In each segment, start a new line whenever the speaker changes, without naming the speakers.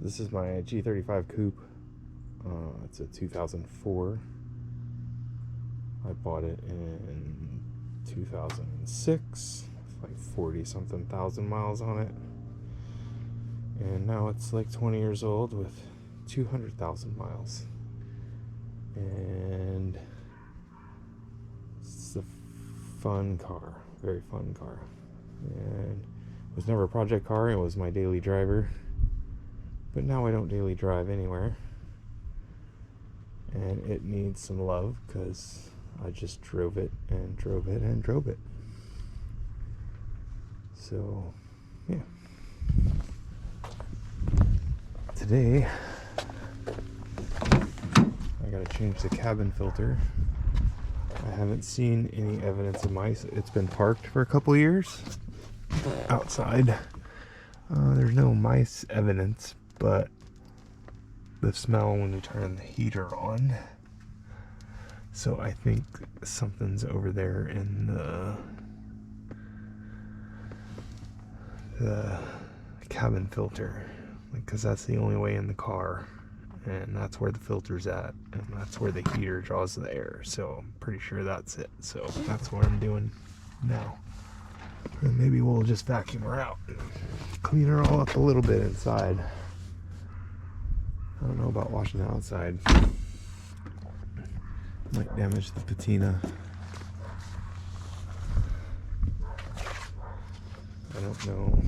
This is my G35 Coupe. It's a 2004. I bought it in 2006 with like 40 something thousand miles on it. And now it's like 20 years old with 200,000 miles. And it's a fun car, very fun car. And it was never a project car, it was my daily driver. But now I don't daily drive anywhere. And it needs some love because I just drove it and drove it and drove it. So, yeah. Today, I gotta change the cabin filter. I haven't seen any evidence of mice. It's been parked for a couple years outside. There's no mice evidence, but the smell when you turn the heater on. So I think something's over there in the cabin filter, because that's the only way in the car, and that's where the filter's at, and that's where the heater draws the air. So I'm pretty sure that's it. So that's what I'm doing now. And maybe we'll just vacuum her out, clean her all up a little bit inside. I don't know about washing the outside. Might damage the patina. I don't know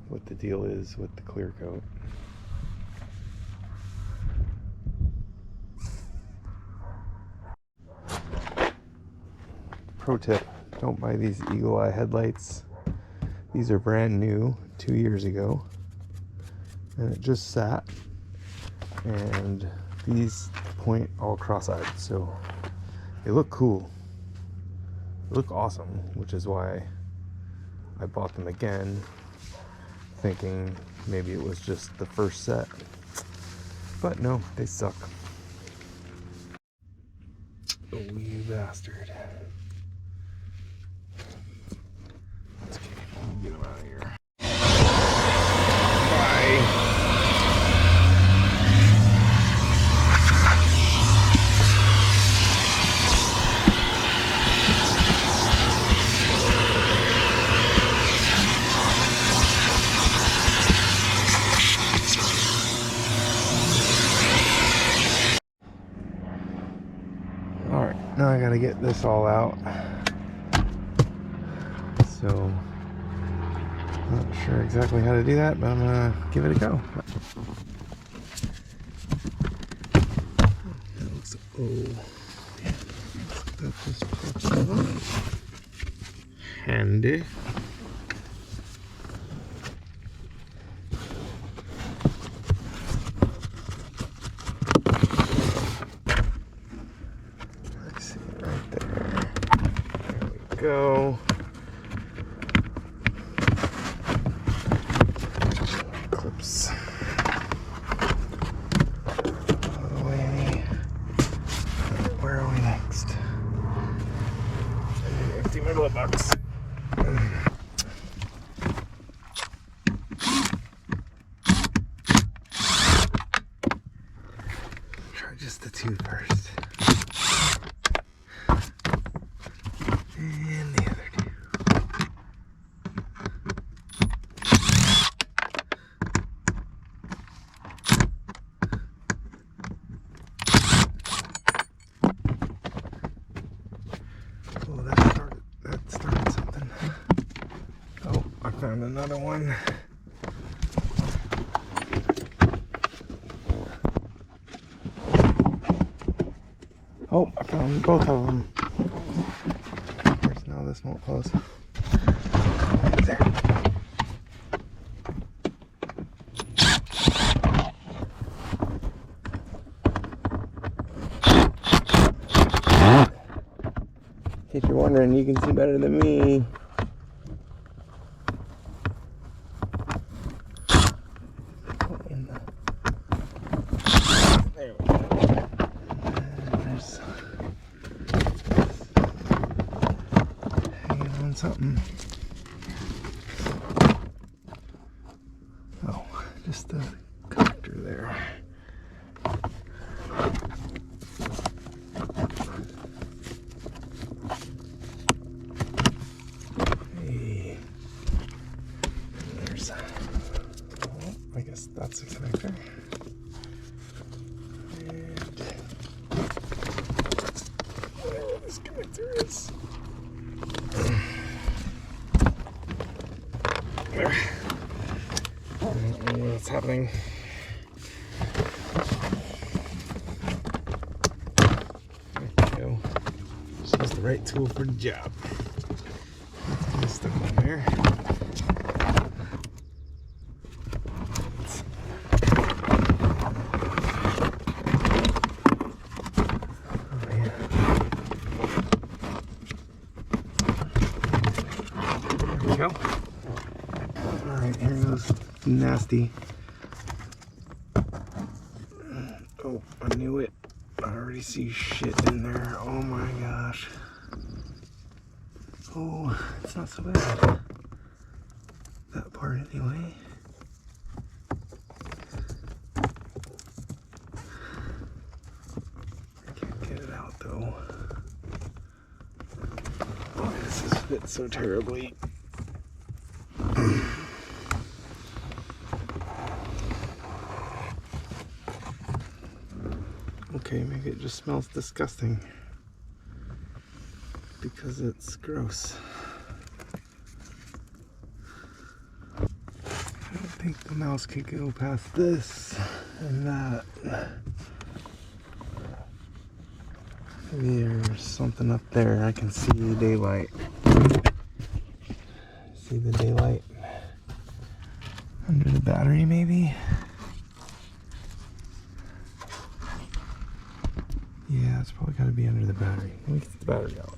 what the deal is with the clear coat. Pro tip, don't buy these Eagle Eye headlights. These are brand new, 2 years ago. And it just sat, and these point all cross-eyed, so they look cool. They look awesome, which is why I bought them again, thinking maybe it was just the first set. But no, they suck. Oh, you bastard. Let's get him out of here. Bye. Alright, now I gotta get this all out. So, not sure exactly how to do that, but I'm gonna give it a go. That looks, that just pops off. Handy. Let's see, right there. There we go. Clips all the way. Where are we next? Empty my glove box. Try just the two first. And the other two. Oh, that started something. Oh, I found another one. Oh, I found both of them. Of course, now this won't close. There. In case you're wondering, you can see better than me. There we go. And there's hanging on something. Oh, the connector there. Hey, there's, I guess that's the connector. And whatever this connector is. There. I don't know what's happening. There we go. She's the right tool for the job. Let's get this stuff on there. Oh yeah. There we go. Alright, here goes nasty. Oh, I knew it. I already see shit in there. Oh my gosh. Oh, it's not so bad. That part anyway. I can't get it out though. Oh, this has fit so terribly. Okay, maybe it just smells disgusting because it's gross. I don't think the mouse could go past this and that. Maybe there's something up there. I can see the daylight. See the daylight under the battery, maybe? Yeah, it's probably got to be under the battery. Let me get the battery out.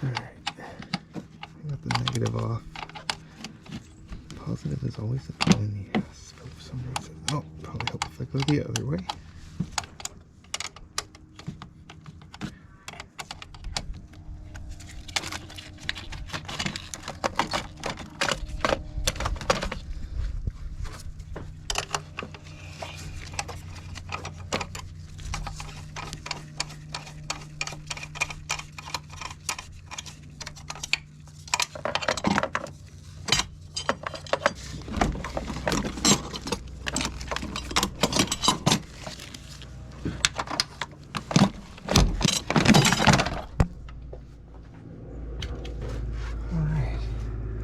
Alright. I got the negative off. Positive is always a pain in the ass for some reason. Oh, probably help if I go the other way.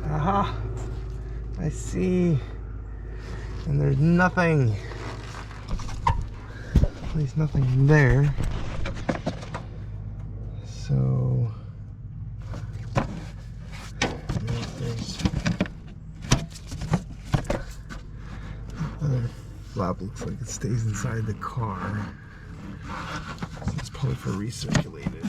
Aha! I see. And there's nothing. At least nothing there. So there's other flap looks like it stays inside the car. So it's probably for recirculated.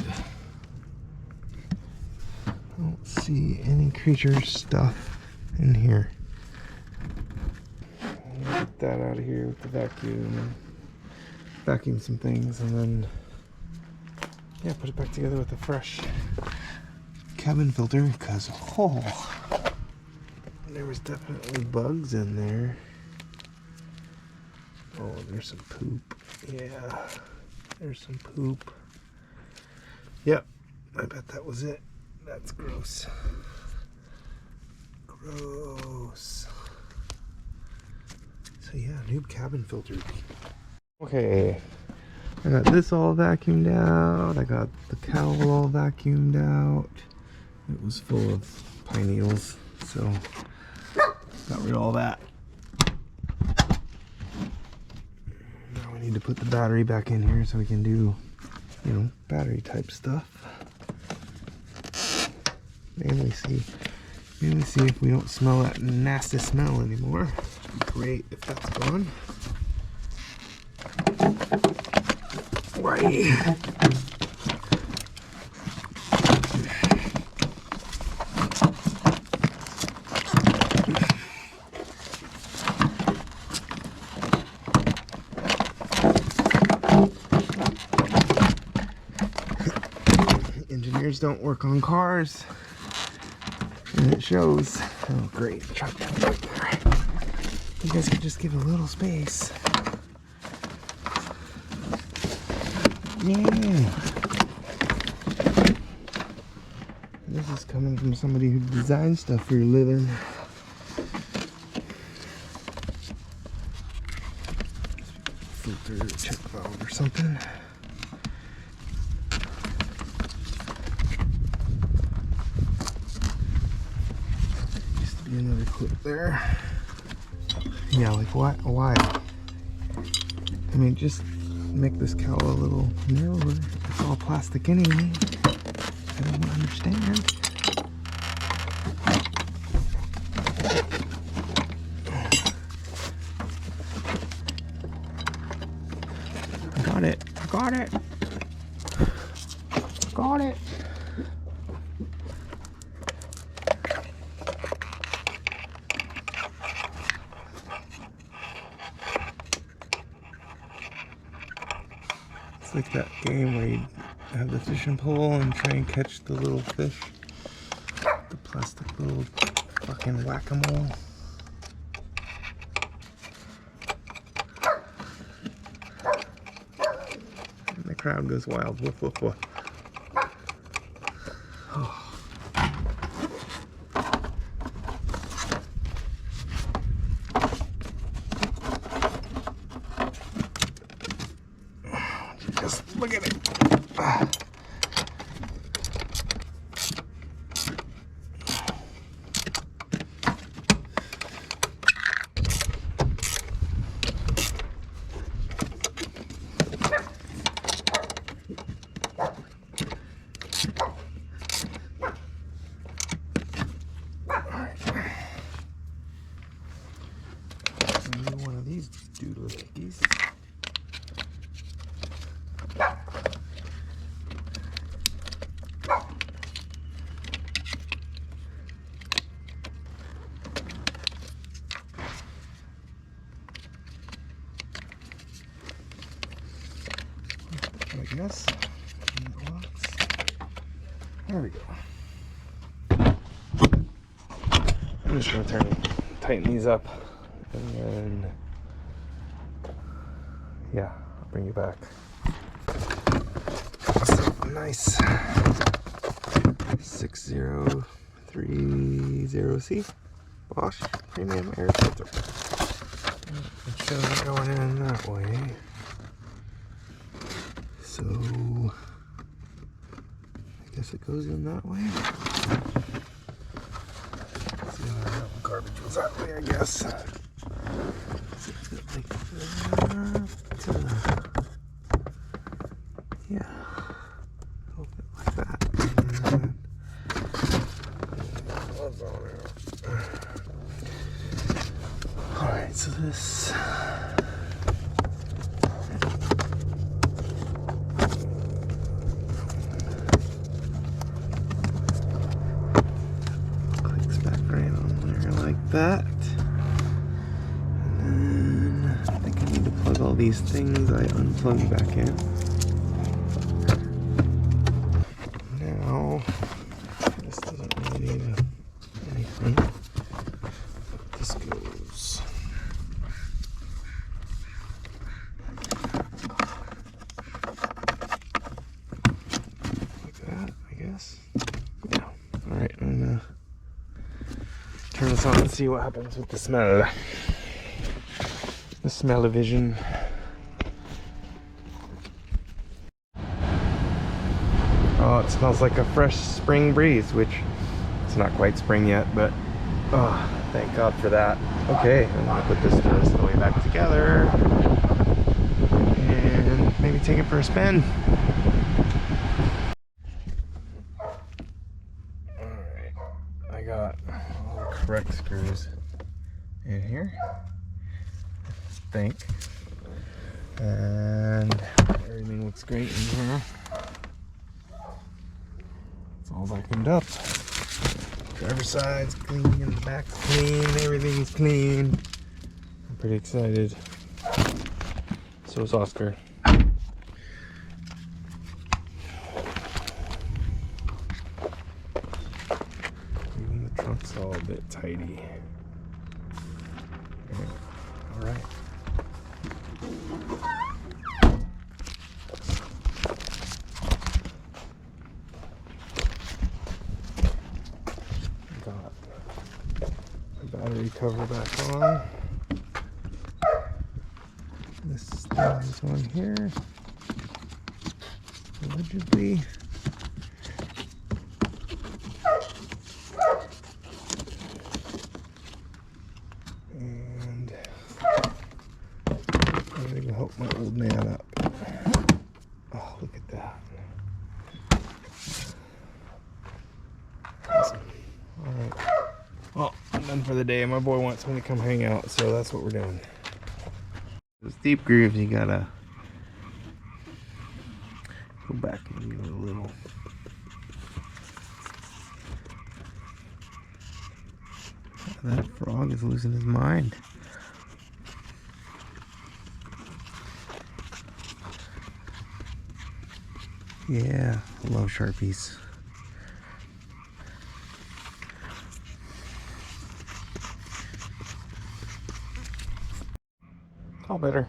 I don't see any creature stuff in here. I'll get that out of here with the vacuum. Vacuum some things and then, yeah, put it back together with a fresh cabin filter because, oh, there was definitely bugs in there. Oh, there's some poop. Yeah, there's some poop. Yep, I bet that was it. That's gross. Gross. So yeah, new cabin filter. Okay, I got this all vacuumed out. I got the cowl all vacuumed out. It was full of pine needles, so got rid of all that. Now we need to put the battery back in here so we can do, you know, battery type stuff. Mainly see if we don't smell that nasty smell anymore. It'd be great if that's gone. Right. Engineers don't work on cars And it shows. Oh great, truck down right there. You guys could just give a little space. Yeah. This is coming from somebody who designs stuff for your living. Filter check valve or something. Used to be another clip there. Yeah, like what? Why? I mean, just make this cowl a little narrower. It's all plastic anyway. I don't understand. I got it. I got it. Got it. It's like that game where you have the fishing pole and try and catch the little fish. The plastic little fucking whack-a-mole. And the crowd goes wild. Woof, woof, woof. Oh. Just look at it. One of these doodle hickeys. I guess. There we go. I'm just gonna tighten these up, and then yeah, I'll bring you back. Nice 6030C Bosch premium air filter. It shows going in that way. So I guess it goes in that way. Let's see how that garbage was that way, I guess. So it's got like that. Yeah. Open it like that. Alright, so this clicks back right on there like that. And then I think I need to plug all these things I unplugged back in. Now, this doesn't really need anything. This goes. Like that, I guess. Yeah. Alright, I'm gonna turn this on and see what happens with the smell. The smell-o-vision. Oh, it smells like a fresh spring breeze, which it's not quite spring yet, but oh, thank God for that. Okay, I'm gonna put this all the way back together and maybe take it for a spin. Alright, I got all the correct screws in here, I think, and everything looks great in here. It's all vacuumed up. Driver's side's clean, the back's clean, everything's clean. I'm pretty excited. So is Oscar. Leaving the trunk it's all a bit tidy. All right. Got the battery cover back on. This thing's on here. Allegedly. And I'm gonna go help my old man up. Oh, look at that. Awesome. Alright. Well, I'm done for the day. My boy wants me to come hang out, so that's what we're doing. Those deep grooves, you gotta go back and give it a little. That frog is losing his mind. Yeah, I love Sharpies. All better.